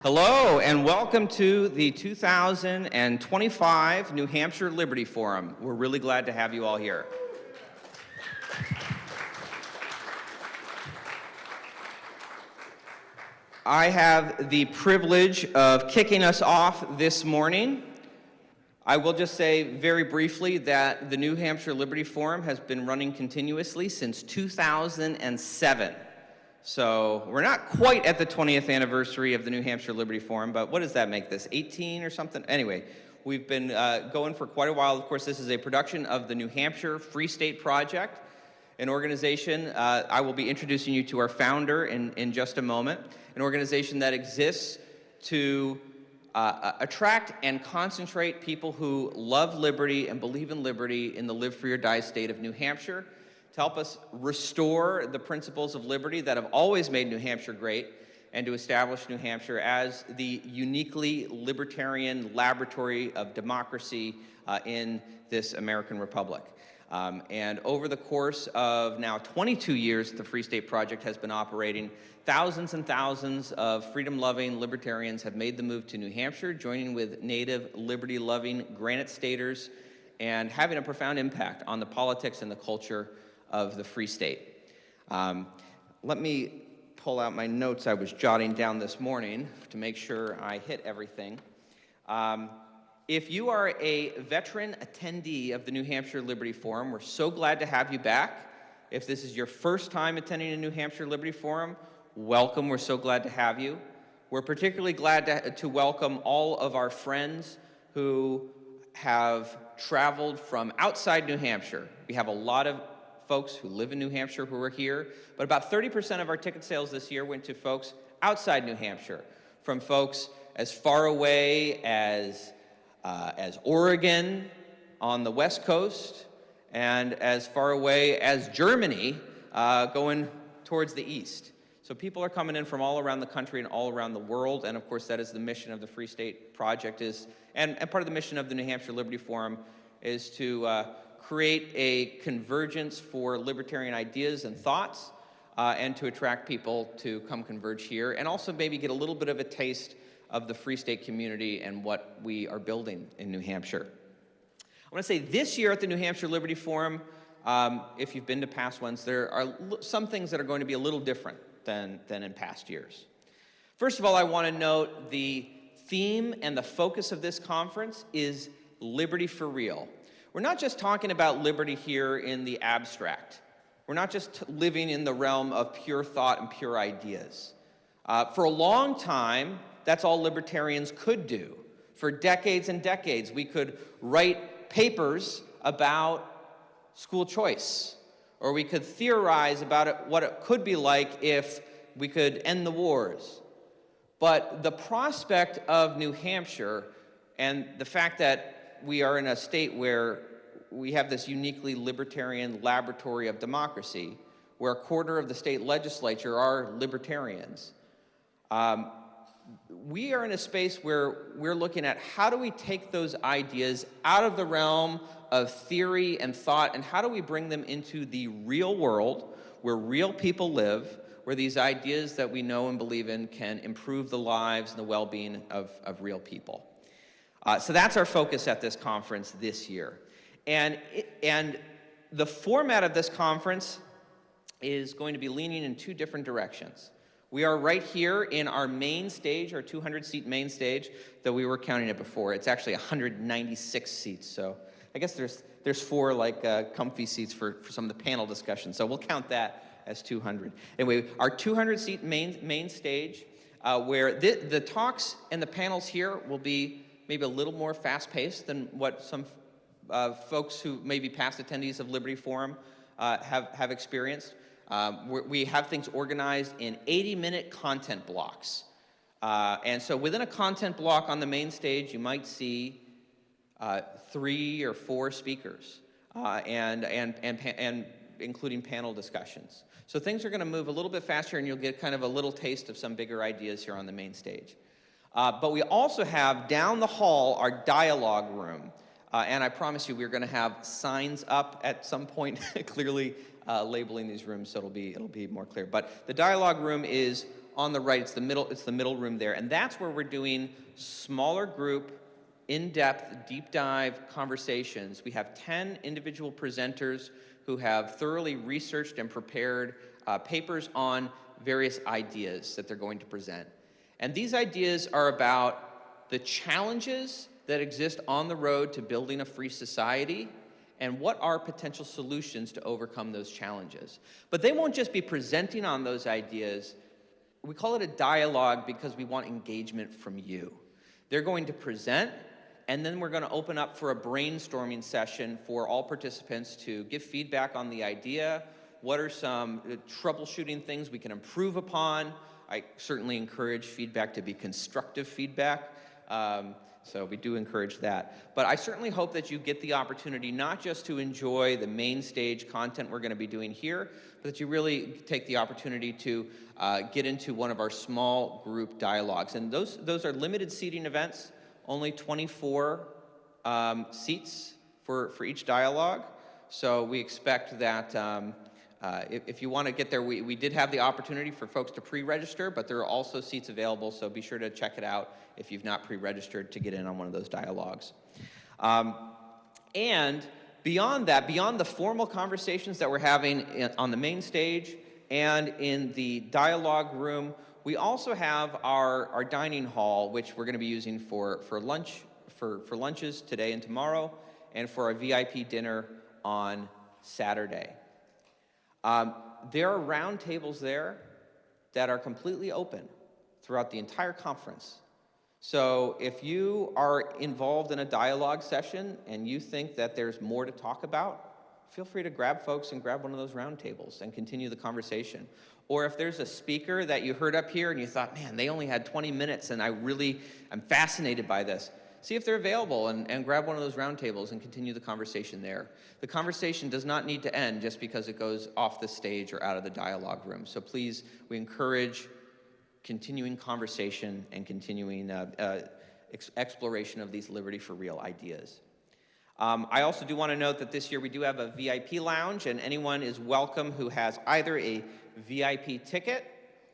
Hello and welcome to the 2025 New Hampshire Liberty Forum. We're really glad to have you all here. I have the privilege of kicking us off this morning. I will just say very briefly that the New Hampshire Liberty Forum has been running continuously since 2007. So we're not quite at the 20th anniversary of the New Hampshire Liberty Forum, but what does that make this, 18 or something? Anyway, we've been going for quite a while. Of course, this is a production of the New Hampshire Free State Project, an organization, I will be introducing you to our founder in just a moment, an organization that exists to attract and concentrate people who love liberty and believe in liberty in the live free or die state of New Hampshire, to help us restore the principles of liberty that have always made New Hampshire great, and to establish New Hampshire as the uniquely libertarian laboratory of democracy in this American republic. And over the course of now 22 years, the Free State Project has been operating. Thousands and thousands of freedom-loving libertarians have made the move to New Hampshire, joining with native liberty-loving Granite Staters and having a profound impact on the politics and the culture of the Free State. Let me pull out my notes I was jotting down this morning to make sure I hit everything. If you are a veteran attendee of the New Hampshire Liberty Forum, we're so glad to have you back. If this is your first time attending a New Hampshire Liberty Forum, welcome. We're so glad to have you. We're particularly glad to welcome all of our friends who have traveled from outside New Hampshire. We have a lot of folks who live in New Hampshire who are here, but about 30% of our ticket sales this year went to folks outside New Hampshire, from folks as far away as Oregon on the West Coast, and as far away as Germany, going towards the east. So people are coming in from all around the country and all around the world, and of course that is the mission of the Free State Project, and part of the mission of the New Hampshire Liberty Forum is to create a convergence for libertarian ideas and thoughts, and to attract people to come converge here, and also maybe get a little bit of a taste of the Free State community and what we are building in New Hampshire. I want to say this year at the New Hampshire Liberty Forum, if you've been to past ones, there are some things that are going to be a little different than in past years. First of all, I want to note the theme and the focus of this conference is liberty for real. We're not just talking about liberty here in the abstract. We're not just living in the realm of pure thought and pure ideas. For a long time, that's all libertarians could do. For decades and decades, we could write papers about school choice, or we could theorize about what it could be like if we could end the wars. But the prospect of New Hampshire and the fact that we are in a state where we have this uniquely libertarian laboratory of democracy, where a quarter of the state legislature are libertarians. We are in a space where we're looking at how do we take those ideas out of the realm of theory and thought, and how do we bring them into the real world where real people live, where these ideas that we know and believe in can improve the lives and the well-being of real people. So that's our focus at this conference this year. And the format of this conference is going to be leaning in two different directions. We are right here in our main stage, our 200-seat main stage, though we were counting it before. It's actually 196 seats, so I guess there's four comfy seats for some of the panel discussions, so we'll count that as 200. Anyway, our 200-seat main stage, where the talks and the panels here will be maybe a little more fast-paced than what some folks who may be past attendees of Liberty Forum have experienced. We have things organized in 80-minute content blocks. And so within a content block on the main stage, you might see 3 or 4 speakers, and including panel discussions. So things are going to move a little bit faster, and you'll get kind of a little taste of some bigger ideas here on the main stage. But we also have down the hall our dialogue room. And I promise you we're going to have signs up at some point clearly labeling these rooms, so it'll be more clear. But the dialogue room is on the right. It's the middle room there. And that's where we're doing smaller group, in-depth, deep dive conversations. We have 10 individual presenters who have thoroughly researched and prepared papers on various ideas that they're going to present. And these ideas are about the challenges that exist on the road to building a free society and what are potential solutions to overcome those challenges. But they won't just be presenting on those ideas. We call it a dialogue because we want engagement from you. They're going to present, and then we're going to open up for a brainstorming session for all participants to give feedback on the idea. What are some troubleshooting things we can improve upon? I certainly encourage feedback to be constructive feedback. So we do encourage that. But I certainly hope that you get the opportunity not just to enjoy the main stage content we're going to be doing here, but that you really take the opportunity to get into one of our small group dialogues. And those are limited seating events, only 24 seats for each dialogue. So we expect that if you want to get there, we did have the opportunity for folks to pre-register, but there are also seats available, so be sure to check it out if you've not pre-registered to get in on one of those dialogues. And beyond that, beyond the formal conversations that we're having on the main stage and in the dialogue room, we also have our dining hall, which we're going to be using for lunches today and tomorrow, and for our VIP dinner on Saturday. There are round tables there that are completely open throughout the entire conference. So if you are involved in a dialogue session and you think that there's more to talk about, feel free to grab folks and grab one of those round tables and continue the conversation. Or if there's a speaker that you heard up here and you thought, man, they only had 20 minutes and I'm fascinated by this, see if they're available and grab one of those round tables and continue the conversation there. The conversation does not need to end just because it goes off the stage or out of the dialogue room. So please, we encourage continuing conversation and continuing exploration of these Liberty for Real ideas. I also do want to note that this year we do have a VIP lounge, and anyone is welcome who has either a VIP ticket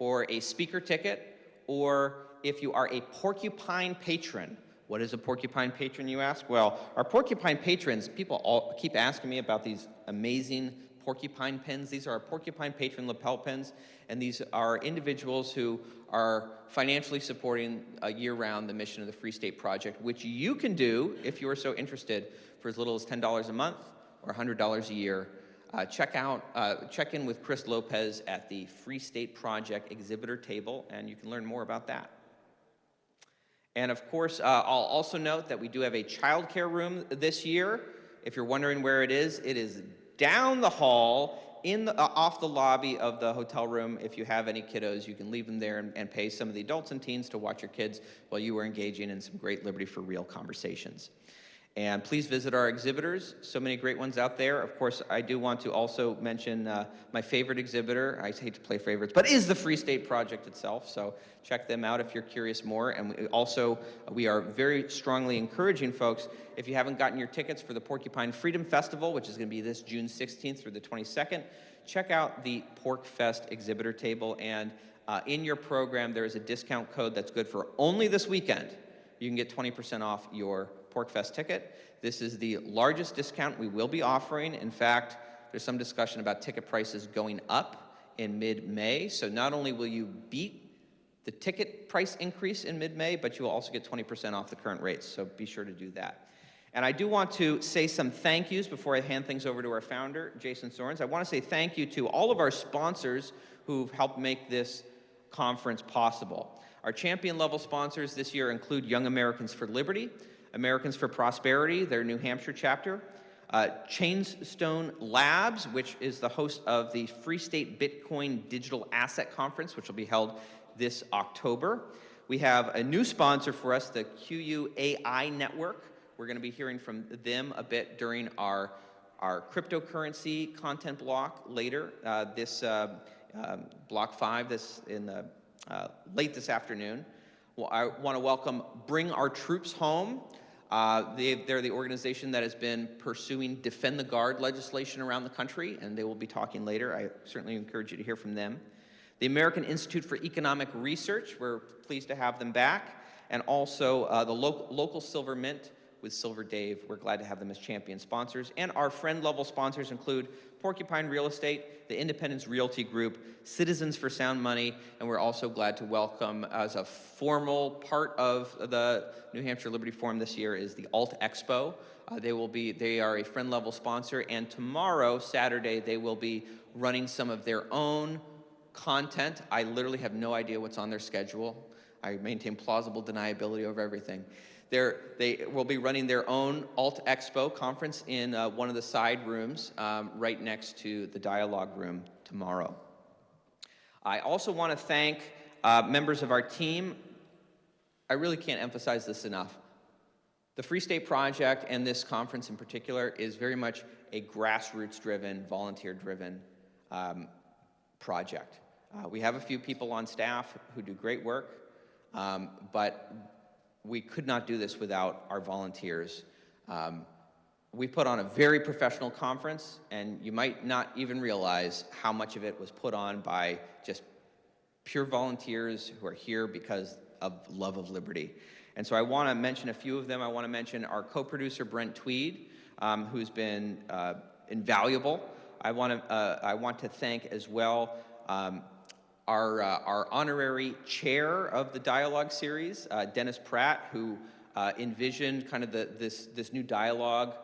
or a speaker ticket, or if you are a Porcupine patron. What is a Porcupine patron, you ask? Well, our Porcupine patrons, people all keep asking me about these amazing Porcupine pins. These are our Porcupine patron lapel pins, and these are individuals who are financially supporting year-round the mission of the Free State Project, which you can do, if you are so interested, for as little as $10 a month or $100 a year. Check in with Chris Lopez at the Free State Project exhibitor table, and you can learn more about that. And of course, I'll also note that we do have a child care room this year. If you're wondering where it is down the hall off the lobby of the hotel room. If you have any kiddos, you can leave them there and pay some of the adults and teens to watch your kids while you are engaging in some great Liberty for Real conversations. And please visit our exhibitors, so many great ones out there. Of course, I do want to also mention my favorite exhibitor. I hate to play favorites, but is the Free State Project itself, so check them out if you're curious more. And we are very strongly encouraging folks, if you haven't gotten your tickets for the Porcupine Freedom Festival, which is going to be this June 16th through the 22nd, check out the Pork Fest exhibitor table, and in your program there is a discount code that's good for only this weekend. You can get 20% off your PorkFest ticket. This is the largest discount we will be offering. In fact, there's some discussion about ticket prices going up in mid-May. So not only will you beat the ticket price increase in mid-May, but you will also get 20% off the current rates. So be sure to do that. And I do want to say some thank yous before I hand things over to our founder, Jason Sorens. I want to say thank you to all of our sponsors who've helped make this conference possible. Our champion level sponsors this year include Young Americans for Liberty, Americans for Prosperity, their New Hampshire chapter, Chainstone Labs, which is the host of the Free State Bitcoin Digital Asset Conference, which will be held this October. We have a new sponsor for us, the QUAI Network. We're going to be hearing from them a bit during our cryptocurrency content block later, block 5 late this afternoon. Well, I want to welcome Bring Our Troops Home. They're the organization that has been pursuing Defend the Guard legislation around the country, and they will be talking later. I certainly encourage you to hear from them. The American Institute for Economic Research, we're pleased to have them back, and also the local Silver Mint with Silver Dave. We're glad to have them as champion sponsors. And our friend-level sponsors include Porcupine Real Estate, the Independence Realty Group, Citizens for Sound Money, and we're also glad to welcome, as a formal part of the New Hampshire Liberty Forum this year, is the Alt Expo. They are a friend-level sponsor, and tomorrow, Saturday, they will be running some of their own content. I literally have no idea what's on their schedule. I maintain plausible deniability over everything. They will be running their own Alt Expo conference in one of the side rooms right next to the dialogue room tomorrow. I also want to thank members of our team. I really can't emphasize this enough. The Free State Project, and this conference in particular, is very much a grassroots-driven, volunteer-driven project. We have a few people on staff who do great work, but we could not do this without our volunteers. We put on a very professional conference, and you might not even realize how much of it was put on by just pure volunteers who are here because of love of liberty. And so I want to mention a few of them. I want to mention our co-producer, Brent Tweed, who's been invaluable. I want to thank as well our honorary chair of the dialogue series, Dennis Pratt, who envisioned kind of this new dialogue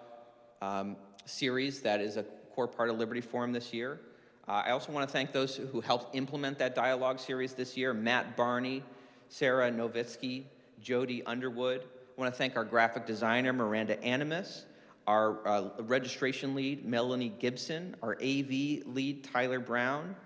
series that is a core part of Liberty Forum this year. I also want to thank those who helped implement that dialogue series this year: Matt Barney, Sarah Novitsky, Jody Underwood. I want to thank our graphic designer, Miranda Animus, our registration lead, Melanie Gibson, our AV lead, Tyler Brown,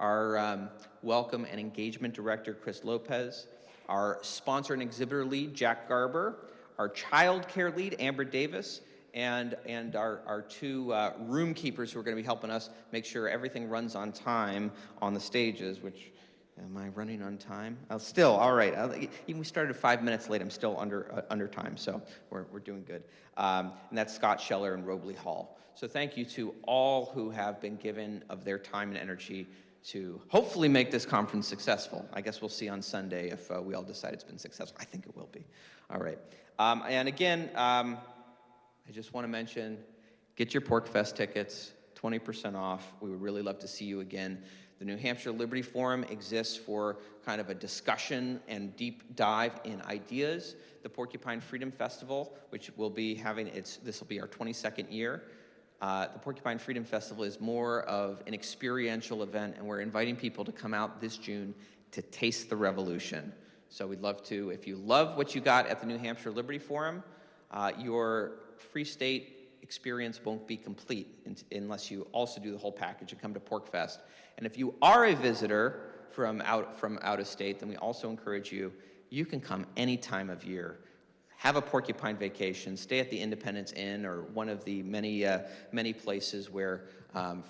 our welcome and engagement director, Chris Lopez, our sponsor and exhibitor lead, Jack Garber, our child care lead, Amber Davis, and our two room keepers who are going to be helping us make sure everything runs on time on the stages, which, am I running on time? Still, all right. Even we started 5 minutes late, I'm still under time, so we're doing good. And that's Scott Scheller and Robley Hall. So thank you to all who have been given of their time and energy to hopefully make this conference successful. I guess we'll see on Sunday if we all decide it's been successful. I think it will be. All right. And again, I just want to mention, get your Pork Fest tickets, 20% off. We would really love to see you again. The New Hampshire Liberty Forum exists for kind of a discussion and deep dive in ideas. The Porcupine Freedom Festival, which will be having this will be our 22nd year. The Porcupine Freedom Festival is more of an experiential event, and we're inviting people to come out this June to taste the revolution. So we'd love to, if you love what you got at the New Hampshire Liberty Forum, your Free State experience won't be complete unless you also do the whole package and come to PorcFest. And if you are a visitor from out of state, then we also encourage you, you can come any time of year. Have a porcupine vacation, stay at the Independence Inn or one of the many places where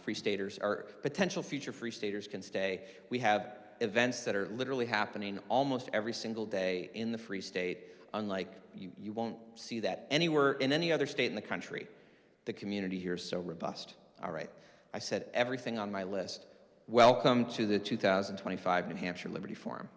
Free Staters or potential future Free Staters can stay. We have events that are literally happening almost every single day in the Free State, unlike you won't see that anywhere in any other state in the country. The community here is so robust. All right, I said everything on my list. Welcome to the 2025 New Hampshire Liberty Forum.